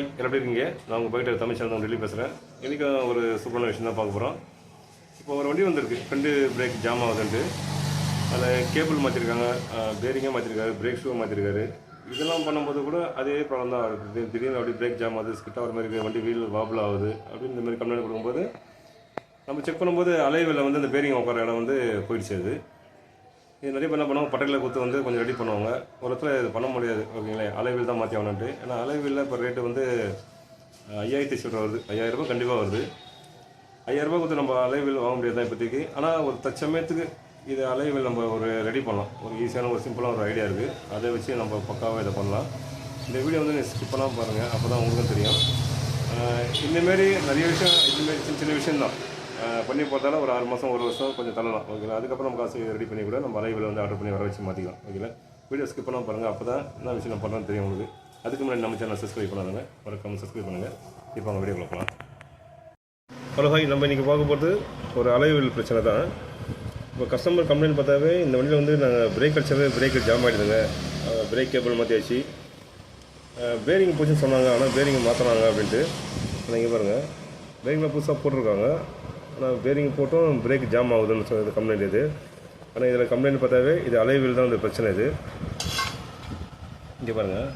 Hi, எப்படி இருக்கீங்க? நான் உங்கள் போயிட்டு தமிழ் சேனல் டெல்லி பேசுகிறேன். இன்றைக்கி ஒரு சூப்பரான விஷயம் தான் பார்க்க போகிறோம். இப்போ ஒரு வண்டி வந்திருக்கு, ஃப்ரெண்டு பிரேக் ஜாம் ஆகுதுன்ட்டு. அதில் கேபிள் மாற்றிருக்காங்க, பேரிங்காக மாற்றிருக்காரு, பிரேக் ஷூ மாற்றிருக்காரு. இதெல்லாம் பண்ணும்போது கூட அதே ப்ராப்ளம் தான் ஆகுது. திடீர்னு அப்படி பிரேக் ஜாம் ஆகுது, ஸ்கிட்டாக ஒரு மாதிரி வண்டி வீல் வாபிள் ஆகுது அப்படின்னு இந்த மாதிரி கம்ப்ளைண்ட் கொடுக்கும்போது நம்ம செக் பண்ணும்போது அலைவில் வந்து அந்த பேரிங் உட்கார இடம் வந்து போயிடுச்சு. அது இது நிறைய பேர் என்ன பண்ணுவாங்க, பட்டையில் கொடுத்து வந்து கொஞ்சம் ரெடி பண்ணுவாங்க. ஒரு இடத்துல இது பண்ண முடியாது, ஓகேங்களா? அலைவில் தான் மாற்றி ஆகணுன்ட்டு. ஏன்னா அலைவில் இப்போ ரேட்டு வந்து 5000 சில்லரை வருது. 5000 ரூபாய் கண்டிப்பாக வருது. 5000 ரூபாய் கொடுத்து நம்ம அலைவில் வாங்க முடியாது தான் இப்போதைக்கு. ஆனால் ஒரு தற்சமயத்துக்கு இது அலைவில் நம்ம ஒரு ரெடி பண்ணலாம். ஒரு ஈஸியான ஒரு சிம்பிளான ஒரு ஐடியா இருக்குது. அதை வச்சு நம்ம பக்காவாக இதை பண்ணலாம். இந்த வீடியோ வந்து நீங்கள் ஸ்கிப் பண்ணாமல் பாருங்கள், அப்போ தான் உங்களுக்கும் தெரியும். இந்தமாரி நிறைய விஷயம், இதுமாரி சின்ன சின்ன விஷயந்தான் பண்ணி போகிறதால ஒரு 6 மாதம் 1 வருஷம் கொஞ்சம் தள்ளலாம், ஓகேங்களா? அதுக்கப்புறம் நம்ம காசு ரெடி பண்ணி கூட நம்ம அலைவில் வந்து ஆர்டர் பண்ணி வர வச்சு மாற்றிக்கலாம், ஓகேங்களா? வீடியோ ஸ்கிப் பண்ணாமல் பாருங்கள், அப்போ தான் என்ன விஷயம் நான் பண்ணுறேன்னு தெரியும் உங்களுக்கு. அதுக்கு முன்னாடி நம்ம சேனல் சப்ஸ்கிரைப் பண்ணாதுங்க, மறக்காமல் சப்ஸ்கிரைப் பண்ணுங்கள். இப்போ அவங்க வீடியோ பார்க்கலாம். ஹலோ ஹாய், நம்ம இன்றைக்கி பார்க்க போகிறது ஒரு அலைவில் பிரச்சனை தான். இப்போ கஸ்டமர் கம்ப்ளைண்ட் பார்த்தாவே இந்த வண்டியில் வந்து நாங்கள் பிரேக் அடிச்சாவே பிரேக்கு ஜாம் ஆகிடுதுங்க, பிரேக் கேபிள் மாற்றியாச்சு, பேரிங் போச்சுன்னு சொன்னாங்க, ஆனால் பேரிங் மாற்றினாங்க அப்படின்ட்டு. நீங்கள் பாருங்கள், பேரிங்கில் புதுசாக போட்டிருக்காங்க, ஆனால் பேரிங் போட்டும் பிரேக் ஜாம் ஆகுதுன்னு சொல்கிறது கம்ப்ளைண்ட் இது. ஆனால் இதில் கம்ப்ளைண்ட் பார்த்தாவே இது அலைவில் தான் இந்த பிரச்சனை. இது இங்கே பாருங்கள்,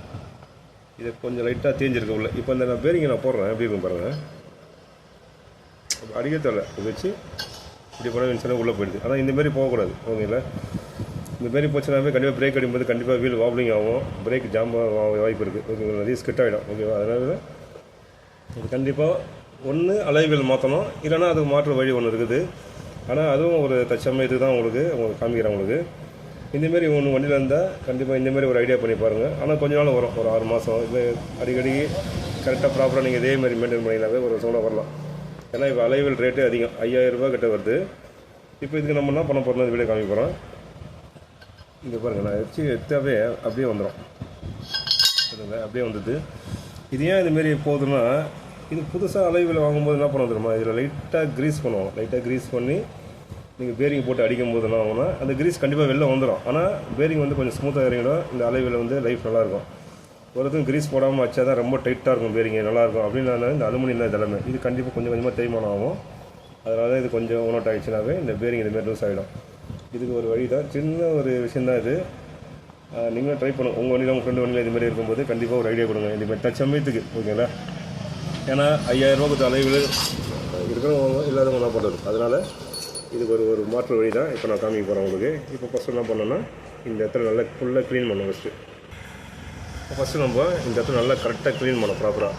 இது கொஞ்சம் லைட்டாக தேஞ்சிருக்கு உள்ள. இப்போ இந்த பேரிங்கை நான் போடுறேன், எப்படி இருக்கும் பாருங்கள். அடிக்க தேவை, இதை வச்சு இப்படி போனால் இன்சூரன்ஸ் உள்ளே போயிடுது. ஆனால் இந்தமாரி போகக்கூடாது, ஓகேங்களா? இந்தமாரி போச்சுனாவே கண்டிப்பாக பிரேக் அடிக்கும்போது கண்டிப்பாக வீல் வாப்ளிங் ஆகும், பிரேக் ஜாம் வாய்ப்பு இருக்குது, ஓகேங்களா? நிறைய ஸ்கிட் ஆகிடும், ஓகேவா? அதனால இது கண்டிப்பாக ஒன்று அலைவில் மாற்றணும், இல்லைனா அதுக்கு மாற்று வழி ஒன்று இருக்குது. ஆனால் அதுவும் ஒரு தற்சமயத்துக்கு தான் உங்களுக்கு காமிக்கிறேன். உங்களுக்கு இந்தமாரி ஒன்று வண்டியில் இருந்தால் கண்டிப்பாக இந்தமாரி ஒரு ஐடியா பண்ணி பாருங்கள். ஆனால் கொஞ்ச நாள் வரும், ஒரு 6 மாதம். இது அடிக்கடி கரெக்டாக ப்ராப்பராக நீங்கள் இதேமாதிரி மெயின்டைன் பண்ணிங்கனாவே ஒரு வருஷம் வரலாம். ஏன்னா இப்போ அலைவில் ரேட்டு அதிகம், 5000 ரூபா கிட்ட வருது. இப்போ இதுக்கு நம்ம என்ன பண்ண போகிறோம், இந்த வீடியோ காமிக்க போகிறோம். இங்கே பாருங்கள், நான் வச்சு எடுத்தாவே அப்படியே வந்துடும், அப்படியே வந்தது. இது ஏன் இதுமாரி போகுதுன்னா, இது புதுசாக அலைவில் வாங்கும்போது என்ன பண்ண தெரியுமா, இதில் லைட்டாக க்ரீஸ் பண்ணுவோம். லைட்டாக க்ரீஸ் பண்ணி நீங்கள் பேரிங் போட்டு அடிக்கும் போது என்ன ஆகும்னா, அந்த க்ரீஸ் கண்டிப்பாக வெளில வந்துடும். ஆனால் பேரிங் வந்து கொஞ்சம் ஸ்மூத்தாக இறங்கிடும். இந்த அலைவில் வந்து லைஃப் நல்லாயிருக்கும். ஒருத்தரும் க்ரீஸ் போடாமல் வச்சா தான் ரொம்ப டைட்டாக இருக்கும் பேரிங், நல்லாயிருக்கும். அப்படின்னா இந்த அலுமினியம் தான் இதெல்லாமே. இது கண்டிப்பாக கொஞ்சம் கொஞ்சமாக தேய்மானம் ஆகும். அதனால இது கொஞ்சம் ஒன்னோட் ஆகிடுச்சுனாவே இந்த பேரிங் இதுமாரி லூஸ் ஆகிடும். இதுக்கு ஒரு வழி தான், சின்ன ஒரு விஷயந்தான் இது. நீங்களும் ட்ரை பண்ணுங்கள். உங்கள் வண்டியில் உங்கள் ஃப்ரெண்டு வண்டியில் இதுமாரி இருக்கும்போது கண்டிப்பாக ஒரு ஐடியா கொடுங்க இதுமாரி தற்சமயத்துக்கு, ஓகேங்களா? ஏன்னா 5000 ரூபா கொடுத்த அலைவில் இருக்கிறவங்க இல்லாதவங்க என்ன பண்ணுறது. அதனால் இதுக்கு ஒரு மாற்று வழி தான் இப்போ நான் காமிக்க போகிறேன் உங்களுக்கு. இப்போ ஃபஸ்ட்டு என்ன பண்ணோன்னா, இந்த இடத்துல நல்லா ஃபுல்லாக க்ளீன் பண்ணணும். ஃபஸ்ட்டு நம்ம இந்த இடத்துல நல்லா கரெக்டாக க்ளீன் பண்ணோம் ப்ராப்பராக.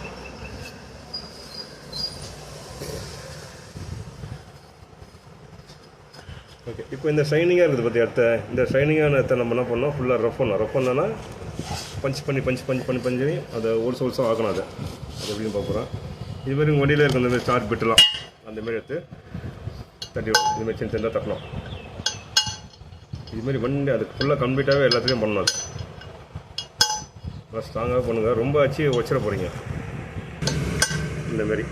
ஓகே, இப்போ இந்த ஷைனிங்காக இருக்குது பற்றி இடத்த, இந்த ஷைனிங்கான இடத்த நம்ம என்ன பண்ணோம், ஃபுல்லாக ரஃப் பண்ணோன்னா பஞ்ச் பண்ணி அதை ஒருசம் ஆகணும். அது எப்படின்னு பார்க்குறோம். இதுமாரி உங்கள் வண்டியில் இருக்க அந்தமாதிரி ஸ்டார்ட் பெட்டெலாம் அந்தமாரி எடுத்து தட்டி இதுமாரி சின்ன தட்டணும். இதுமாரி வண்டி அது ஃபுல்லாக கம்ப்ளீட்டாகவே எல்லாத்துலேயும் பண்ணணும். அது நல்லா ஸ்ட்ராங்காக பண்ணுங்கள், ரொம்ப வச்சு வச்சிட போகிறீங்க. இந்தமாரி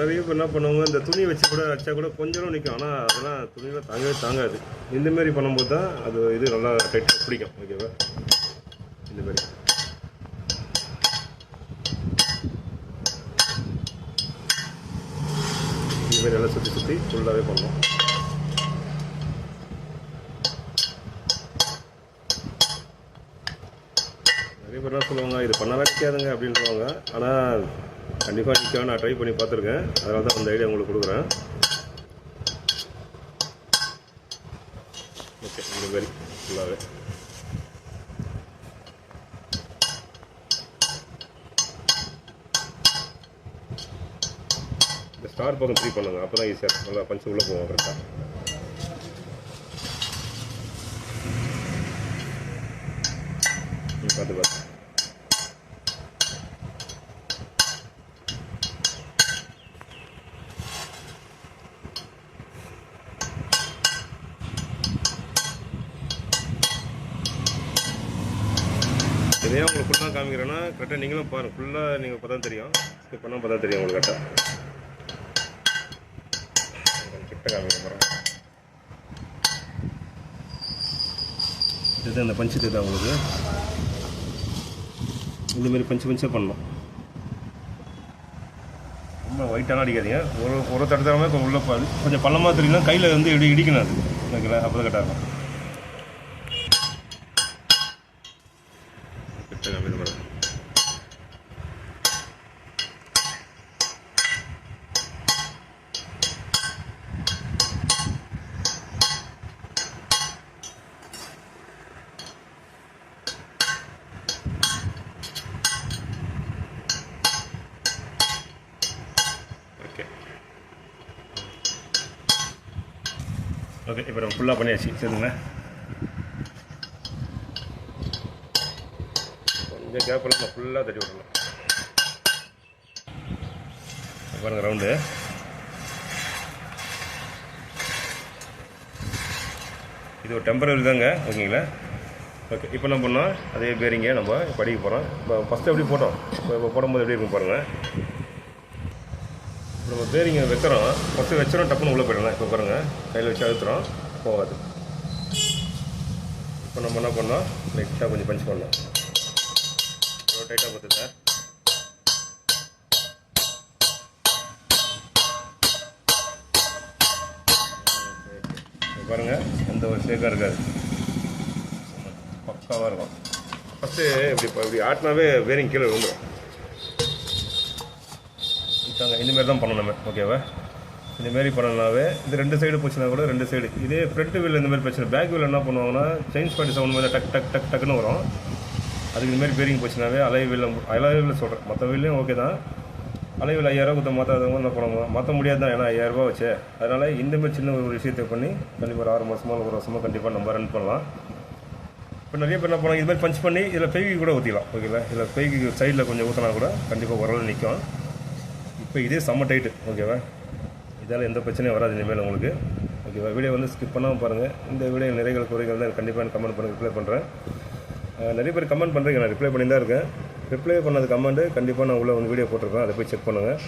நிறைய பேர் என்ன பண்ணுவாங்க, இந்த துணி வச்சு கூட அடிச்சா கூட கொஞ்சம் நிற்கும். ஆனால் அதெல்லாம் துணியெலாம் தாங்காது. இந்தமாரி பண்ணும்போது தான் அது இது நல்லா டைட்டாக பிடிக்கும், ஓகேவா? இந்தமாரி இதுமாரி நல்லா சுற்றி ஃபுல்லாகவே பண்ணணும். நிறைய பேர் என்ன சொல்லுவாங்க, இது பண்ணாலும் நிற்காதுங்க அப்படின்றவாங்க. ஆனால் கண்டிப்பாக நிற்க, நான் ட்ரை பண்ணி பார்த்துருக்கேன். அதனால தான் அந்த ஐடியா உங்களுக்கு கொடுக்குறேன். ஓகே, இந்தமாரி ஃபுல்லாகவே இந்த ஸ்டார் பக்கம் 3 பண்ணுங்க, அப்போ தான் ஈஸியாக நல்லா பஞ்சு உள்ளே போவோம் கரெக்டாக. பார்த்து இதே உங்களுக்கு ஃபுல்லாக காமிக்கிறேன்னா கரெக்டாக நீங்களும் பாருங்கள். ஃபுல்லாக நீங்கள் பார்த்தா தெரியும், ஸ்கிப் பண்ணால் பார்த்தா தெரியும் உங்களுக்கு. கரெக்டாக கிட்ட காமிக்கிறேன் பாருங்கள். இதுதான் இந்த பஞ்சு தெரியுதா உங்களுக்கு, இந்தமாரி பஞ்சாக பண்ணணும். ரொம்ப ஒயிட்டாலாம் அடிக்காதீங்க, ஒரு தடவை உள்ள கொஞ்சம் பள்ளமாக தெரியும்னா கையில் வந்து இடிக்கணும் அது ஓகேங்களா, அப்போ தான் கரெக்டாக இருக்கும். ஓகே, இப்போ நம்ம ஃபுல்லாக பண்ணியாச்சு. சரிங்களா, கொஞ்சம் கேப்பில் நம்ம ஃபுல்லாக தட்டி விடலாம். பாருங்கள் ரவுண்டு. இது ஒரு டெம்பரரி தாங்க ஓகேங்களா. ஓகே, இப்போ என்ன பண்ணோம், அதே பேரிங்க நம்ம படிக்க போகிறோம். இப்போ ஃபஸ்ட்டு எப்படி போட்டோம், இப்போ போடும்போது எப்படி இருக்கும் பாருங்கள். நம்ம பேரிங்க வைக்கிறோம், ஃபஸ்ட்டு வச்சிடும் டப்புன்னு உள்ளே போயிடலாம். இப்போ பாருங்கள், கையில் வச்சு அழுத்துறோம், போகாது. இப்போ நம்ம என்ன பண்ணோம், லைட்டாக கொஞ்சம் பஞ்ச் பண்ணோம், அவ்வளோ டைட்டாக பார்த்துங்க. பாருங்கள், எந்த ஒரு ஷேக்காக இருக்காது, பக்காவாக இருக்கும். ஃபஸ்ட்டு இப்படி ஆட்டினாவே பேரிங் கீழே விழுந்துடும். இந்தமாரி தான் பண்ணணும் நம்ம ஓகேவா. இந்தமாரி பண்ணனாவே இது 2 சைடு போச்சுன்னா கூட 2 சைடு. இதே ஃப்ரண்ட் வீல் இந்தமாதிரி பிரச்சனை, பேக் வீல் என்ன பண்ணுவாங்கன்னா செயின் ஸ்பாட்டி சவுண்ட் மாதிரி டக் டக் டக் டக்குன்னு வரும். அதுக்கு இந்தமாரி பேரிங் போச்சுனாவே அலைவில் சொல்கிறேன், மற்ற வீல்லையும் ஓகே தான். அலைவில் 5000 கொடுத்த மாற்றாதவங்க என்ன பண்ணுவாங்க, மாற்ற முடியாது தான், ஏன்னா 5000 வச்சு. அதனால் இந்தமாரி சின்ன ஒரு விஷயத்தை பண்ணி கண்டிப்பாக ஒரு 6 மாதமோ 1 வருஷமோ கண்டிப்பாக நம்ம ரன் பண்ணலாம். இப்போ நிறைய பேர் என்ன பண்ணுவாங்க, இதுமாதிரி பஞ்ச் பண்ணி இதில் பெய்கி கூட ஊற்றிக்கலாம் ஓகேங்களா. இதில் பெய்கி சைடில் கொஞ்சம் ஊற்றினா கூட கண்டிப்பாக ஓரளவு நிற்கும். இப்போ இதே செம்ம டைட்டு ஓகேவா, இதால் எந்த பிரச்சனையும் வராது இனிமேல் உங்களுக்கு ஓகேவா. வீடியோ வந்து ஸ்கிப் பண்ணாமல் பாருங்கள். இந்த வீடியோ நிறைகள் குறைகள் தான் கண்டிப்பாக எனக்கு கமெண்ட் பண்ணி ரிப்ளை பண்ணுறேன். நிறைய பேர் கமெண்ட் பண்ணுறீங்க, நான் ரிப்ளை பண்ணி தான் இருக்கேன். ரிப்ளை பண்ணது கமெண்ட்டு கண்டிப்பாக நான் உள்ளே வந்து வீடியோ போட்டிருக்கேன், அதை போய் செக் பண்ணுங்கள்.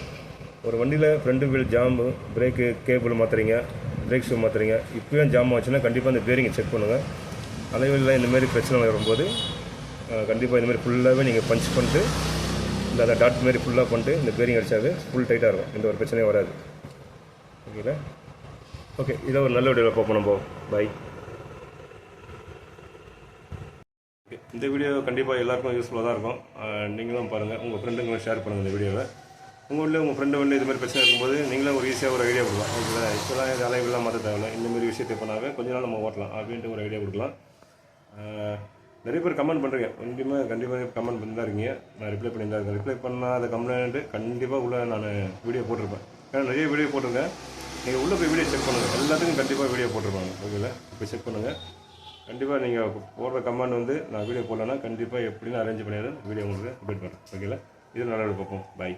ஒரு வண்டியில் front wheel jam, brake cable மாற்றுறீங்க, பிரேக் ஷூ மாற்றுறீங்க, இப்போயும் ஜாம் ஆச்சுன்னா கண்டிப்பாக இந்த பேரிங்கை செக் பண்ணுங்கள். அலைவெளியில் இந்தமாரி பிரச்சனை வரும்போது கண்டிப்பாக இந்தமாதிரி ஃபுல்லாகவே நீங்கள் பஞ்ச் பண்ணிட்டு இந்த டாட் மாரி ஃபுல்லாக பண்ணிட்டு இந்த பேரிங் அடித்தாவே ஃபுல் டைட்டாக இருக்கும், எந்த ஒரு பிரச்சனையும் வராது ஓகேங்களா. ஓகே, இதை ஒரு நல்ல வீடியோவில் பார்ப்போம் நம்ம. பாய். இந்த வீடியோ கண்டிப்பாக எல்லாருக்கும் யூஸ்ஃபுல்லாக தான் இருக்கும். நீங்களும் பாருங்கள், உங்கள் ஃப்ரெண்டுங்களும் ஷேர் பண்ணுங்கள் இந்த வீடியோவை. உங்கள் வீட்டில் உங்கள் ஃப்ரெண்டு வந்து இதுமாதிரி பிரச்சனை இருக்கும்போது நீங்களும் ஒரு ஈஸியாக ஒரு ஐடியா கொடுக்கலாம் ஓகேங்களா. இப்போலாம் இது அலைவெல்லாம் மாற்ற தேவையில்லை, இந்தமாரி விஷயத்தை பண்ணாவே கொஞ்ச நாள் நம்ம ஓட்டலாம் அப்படின்ட்டு ஒரு ஐடியா கொடுக்கலாம். நிறைய பேர் கமெண்ட் பண்ணுறீங்க, கண்டிப்பாக கமெண்ட் பண்ணி தான் இருக்கீங்க, நான் ரிப்ளை பண்ணி தான் இருக்கேன். ரிப்ளை பண்ணாத கம்ப்ளைண்ட்டு கண்டிப்பாக உள்ளே நான் வீடியோ போட்டிருப்பேன். ஏன்னா நிறைய வீடியோ போட்டிருக்கேன், நீங்கள் உள்ளே போய் வீடியோ செக் பண்ணுங்கள், எல்லாத்துக்கும் கண்டிப்பாக வீடியோ போட்டிருப்பாங்க ஓகேங்களா. இப்போ செக் பண்ணுங்கள், கண்டிப்பாக நீங்கள் போடுற கமெண்ட் வந்து நான் வீடியோ போடலன்னா கண்டிப்பாக எப்படின்னு அரேஞ்ச் பண்ணியாலும் வீடியோ உங்களுக்கு அப்டேட் பண்ணுறேன் ஓகேங்களா. இது நல்லா பார்ப்போம். பாய்.